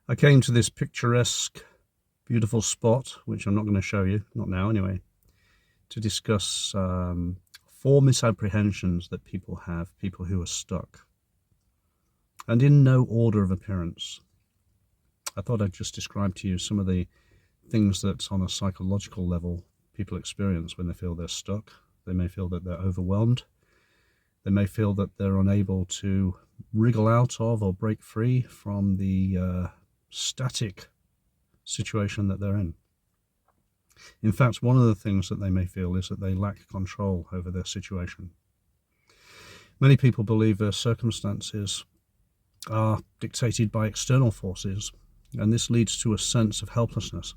I came to this picturesque, beautiful spot, which I'm not going to show you, not now anyway, to discuss 4 misapprehensions that people have, people who are stuck. And in no order of appearance. I thought I'd just describe to you some of the things that on a psychological level people experience when they feel they're stuck. They may feel that they're overwhelmed. They may feel that they're unable to wriggle out of or break free from the static situation that they're in. In fact, one of the things that they may feel is that they lack control over their situation. Many people believe their circumstances are dictated by external forces, and this leads to a sense of helplessness.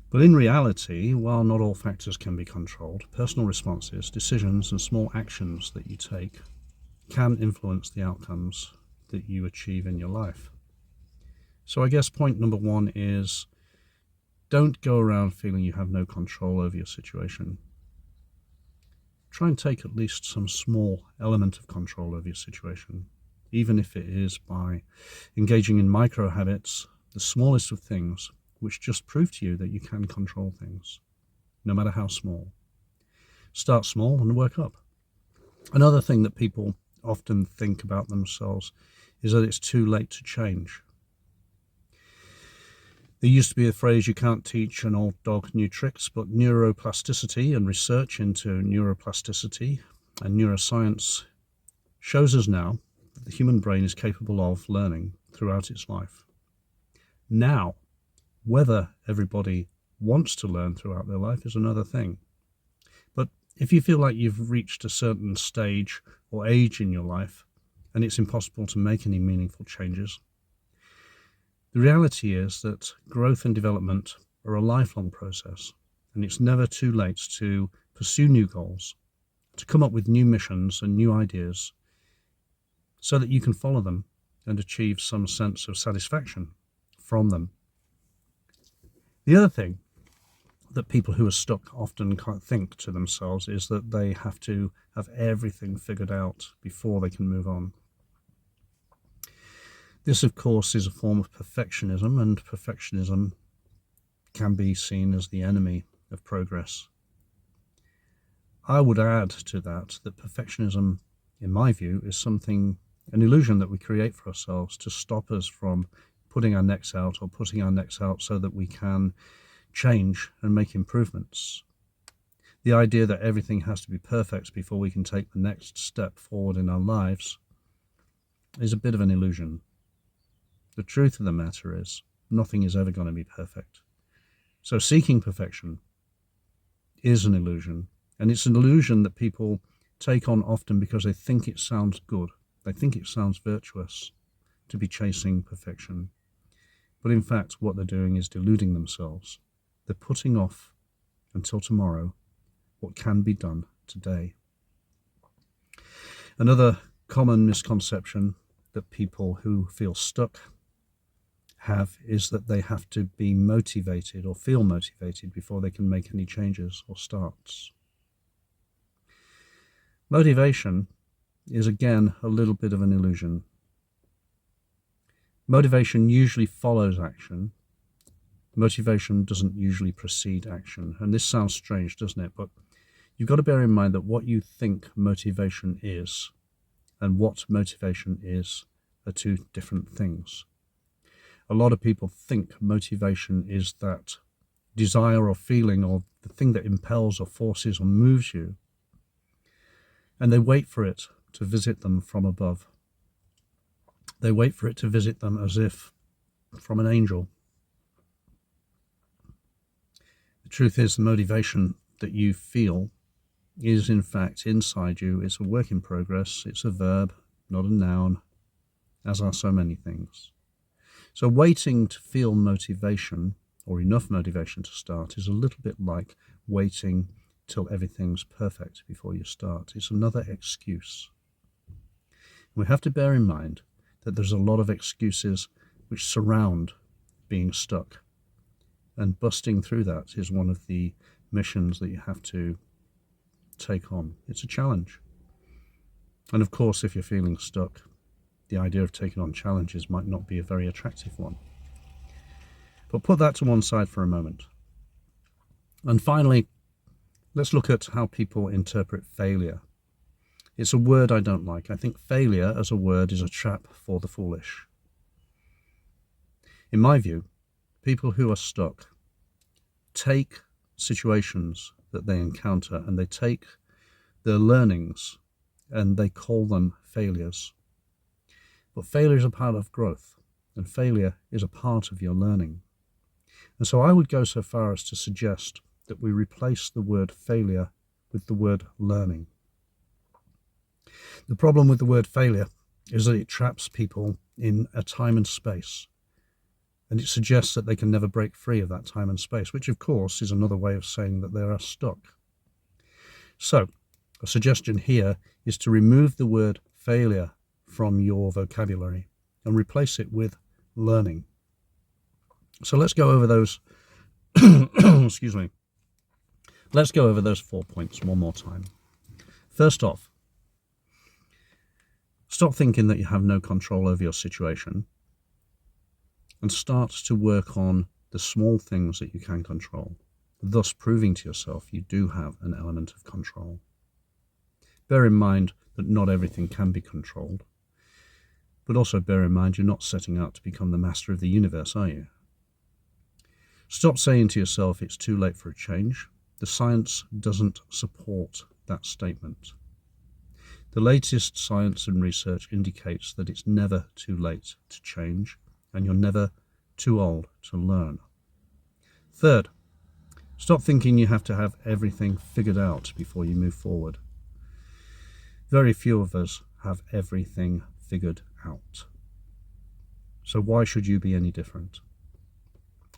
But in reality, while not all factors can be controlled, personal responses, decisions, and small actions that you take can influence the outcomes that you achieve in your life. So I guess point number 1 is, don't go around feeling you have no control over your situation. Try and take at least some small element of control over your situation, even if it is by engaging in micro habits, the smallest of things, which just prove to you that you can control things, no matter how small. Start small and work up. Another thing that people often think about themselves is that it's too late to change. There used to be a phrase, you can't teach an old dog new tricks, but neuroplasticity and research into neuroplasticity and neuroscience shows us now that the human brain is capable of learning throughout its life. Now, whether everybody wants to learn throughout their life is another thing. But if you feel like you've reached a certain stage or age in your life and it's impossible to make any meaningful changes, the reality is that growth and development are a lifelong process, and it's never too late to pursue new goals, to come up with new missions and new ideas so that you can follow them and achieve some sense of satisfaction from them. The other thing that people who are stuck often think to themselves is that they have to have everything figured out before they can move on. This, of course, is a form of perfectionism, and perfectionism can be seen as the enemy of progress. I would add to that perfectionism, in my view, is an illusion that we create for ourselves to stop us from putting our necks out so that we can change and make improvements. The idea that everything has to be perfect before we can take the next step forward in our lives is a bit of an illusion. The truth of the matter is, nothing is ever going to be perfect. So seeking perfection is an illusion, and it's an illusion that people take on often because they think it sounds good. They think it sounds virtuous to be chasing perfection. But in fact, what they're doing is deluding themselves. They're putting off until tomorrow what can be done today. Another common misconception that people who feel stuck have is that they have to be motivated or feel motivated before they can make any changes or starts. Motivation is again a little bit of an illusion. Motivation usually follows action. Motivation doesn't usually precede action. And this sounds strange, doesn't it? But you've got to bear in mind that what you think motivation is and what motivation is are two different things. A lot of people think motivation is that desire or feeling or the thing that impels or forces or moves you, and they wait for it to visit them from above. They wait for it to visit them as if from an angel. The truth is, the motivation that you feel is in fact inside you. It's a work in progress. It's a verb, not a noun, as are so many things. So waiting to feel motivation, or enough motivation to start, is a little bit like waiting till everything's perfect before you start. It's another excuse. We have to bear in mind that there's a lot of excuses which surround being stuck. And busting through that is one of the missions that you have to take on. It's a challenge. And of course, if you're feeling stuck, the idea of taking on challenges might not be a very attractive one. But put that to one side for a moment. And finally, let's look at how people interpret failure. It's a word I don't like. I think failure as a word is a trap for the foolish. In my view, people who are stuck take situations that they encounter and they take their learnings and they call them failures. But failure is a part of growth, and failure is a part of your learning. And so I would go so far as to suggest that we replace the word failure with the word learning. The problem with the word failure is that it traps people in a time and space, and it suggests that they can never break free of that time and space, which of course is another way of saying that they are stuck. So a suggestion here is to remove the word failure from your vocabulary and replace it with learning. So let's go over those excuse me. Let's go over those 4 points one more time. First off, stop thinking that you have no control over your situation and start to work on the small things that you can control, thus proving to yourself you do have an element of control. Bear in mind that not everything can be controlled, but also bear in mind you're not setting out to become the master of the universe, are you? Stop saying to yourself it's too late for a change. The science doesn't support that statement. The latest science and research indicates that it's never too late to change, and you're never too old to learn. Third, stop thinking you have to have everything figured out before you move forward. Very few of us have everything figured out. So why should you be any different?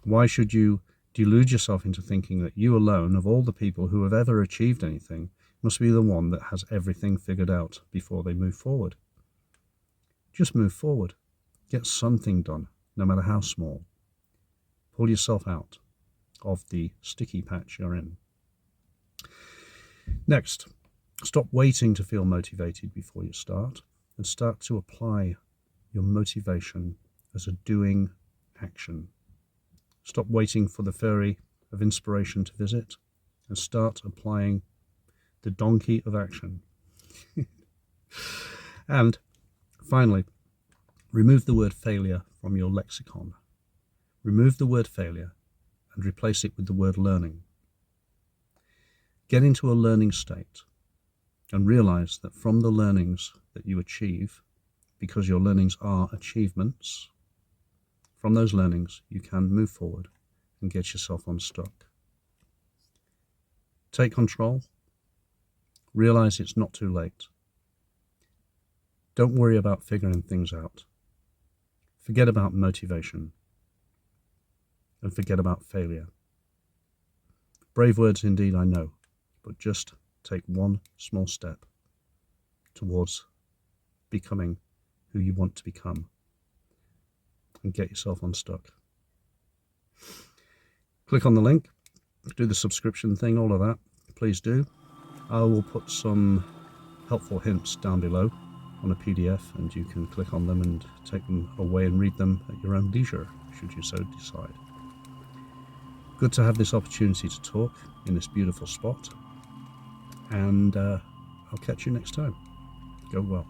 Why should you delude yourself into thinking that you alone, of all the people who have ever achieved anything, must be the one that has everything figured out before they move forward? Just move forward. Get something done, no matter how small. Pull yourself out of the sticky patch you're in. Next, stop waiting to feel motivated before you start, and start to apply your motivation as a doing action. Stop waiting for the ferry of inspiration to visit and start applying the donkey of action. And finally, remove the word failure from your lexicon. Remove the word failure and replace it with the word learning. Get into a learning state and realize that from the learnings that you achieve, because your learnings are achievements, from those learnings you can move forward and get yourself unstuck. Take control. Realize it's not too late. Don't worry about figuring things out. Forget about motivation. And forget about failure. Brave words indeed, I know, but just take one small step towards becoming who you want to become and get yourself unstuck. Click on the link, do the subscription thing, all of that, please do. I will put some helpful hints down below on a PDF, and you can click on them and take them away and read them at your own leisure, should you so decide. Good to have this opportunity to talk in this beautiful spot, and I'll catch you next time. Go well.